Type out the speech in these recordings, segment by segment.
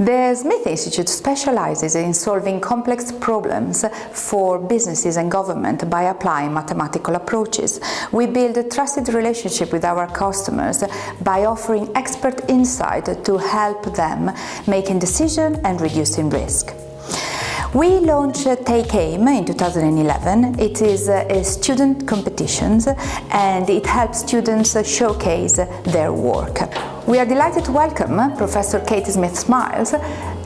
The Smith Institute specializes in solving complex problems for businesses and government by applying mathematical approaches. We build a trusted relationship with our customers by offering expert insight to help them making decisions and reducing risk. We launched TakeAIM in 2011. It is a student competition and it helps students showcase their work. We are delighted to welcome Professor Kate Smith-Smiles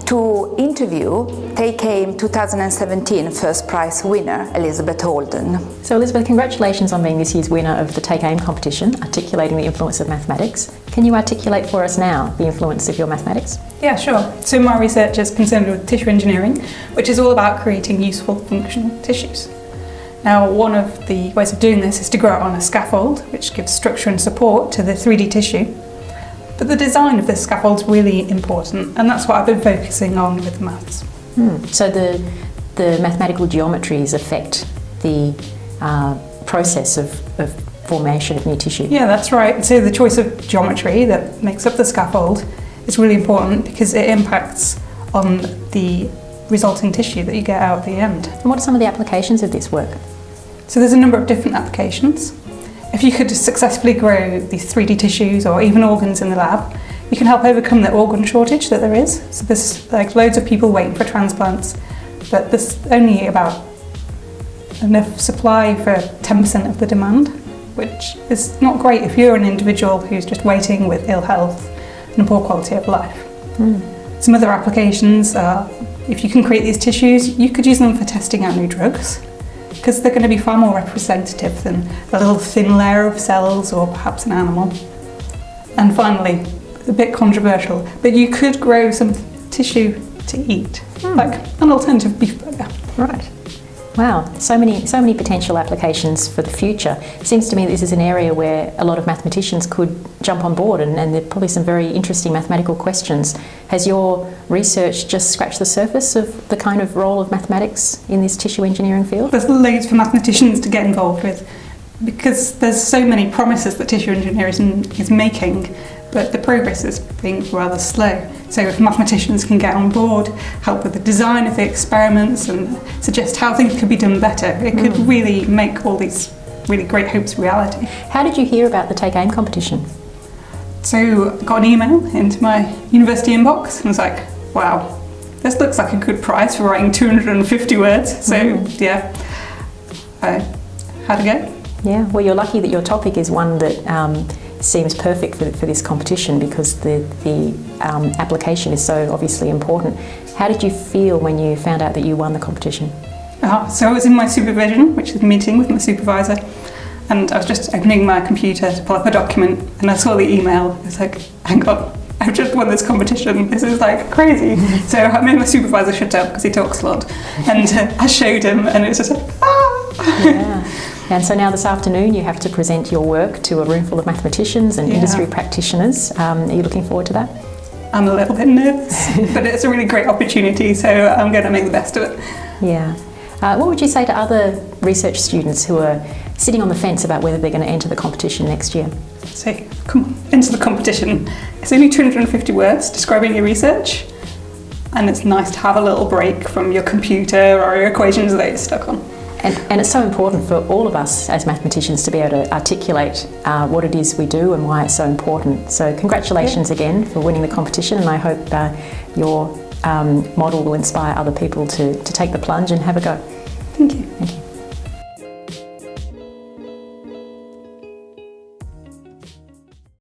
to interview TakeAIM 2017 first prize winner Elizabeth Holden. So Elizabeth, congratulations on being this year's winner of the TakeAIM competition, articulating the influence of mathematics. Can you articulate for us now the influence of your mathematics? Yeah, sure. So my research is concerned with tissue engineering, which is all about creating useful functional tissues. Now, one of the ways of doing this is to grow it on a scaffold, which gives structure and support to the 3D tissue. But the design of this scaffold is really important, and that's what I've been focusing on with maths. So the mathematical geometries affect the process of formation of new tissue? Yeah, that's right. So the choice of geometry that makes up the scaffold is really important because it impacts on the resulting tissue that you get out at the end. And what are some of the applications of this work? So there's a number of different applications. If you could successfully grow these 3D tissues or even organs in the lab, you can help overcome the organ shortage that there is. So there's like loads of people waiting for transplants, but there's only about enough supply for 10% of the demand, which is not great if you're an individual who's just waiting with ill health and poor quality of life. Some other applications are, if you can create these tissues, you could use them for testing out new drugs, because they're going to be far more representative than a little thin layer of cells or perhaps an animal. And finally, a bit controversial, but you could grow some tissue to eat, like an alternative beef burger. Right. Wow, so many potential applications for the future. It seems to me this is an area where a lot of mathematicians could jump on board, and there are probably some very interesting mathematical questions. Has your research just scratched the surface of the kind of role of mathematics in this tissue engineering field? There's loads for mathematicians to get involved with, because there's so many promises that tissue engineering is making, but the progress is being rather slow. So if mathematicians can get on board, help with the design of the experiments and suggest how things could be done better, it could really make all these really great hopes reality. How did you hear about the TakeAIM competition? So I got an email into my university inbox and was like, wow, this looks like a good prize for writing 250 words. So yeah, I had a go. Yeah, well, you're lucky that your topic is one that seems perfect for this competition, because the application is so obviously important. How did you feel when you found out that you won the competition? So I was in my supervision, which is a meeting with my supervisor, and I was just opening my computer to pull up a document, and I saw the email. I was like, hang on, I've just won this competition, this is like crazy. So I made my supervisor shut up because he talks a lot, and I showed him, and it was just like, ah! Yeah. And so now this afternoon you have to present your work to a room full of mathematicians and industry practitioners. Are you looking forward to that? I'm a little bit nervous, but it's a really great opportunity, so I'm going to make the best of it. Yeah. What would you say to other research students who are sitting on the fence about whether they're going to enter the competition next year? So, come on, into the competition. It's only 250 words describing your research, and it's nice to have a little break from your computer or your equations that you're stuck on. And it's so important for all of us as mathematicians to be able to articulate what it is we do and why it's so important. So congratulations again for winning the competition, and I hope your model will inspire other people to take the plunge and have a go. Thank you.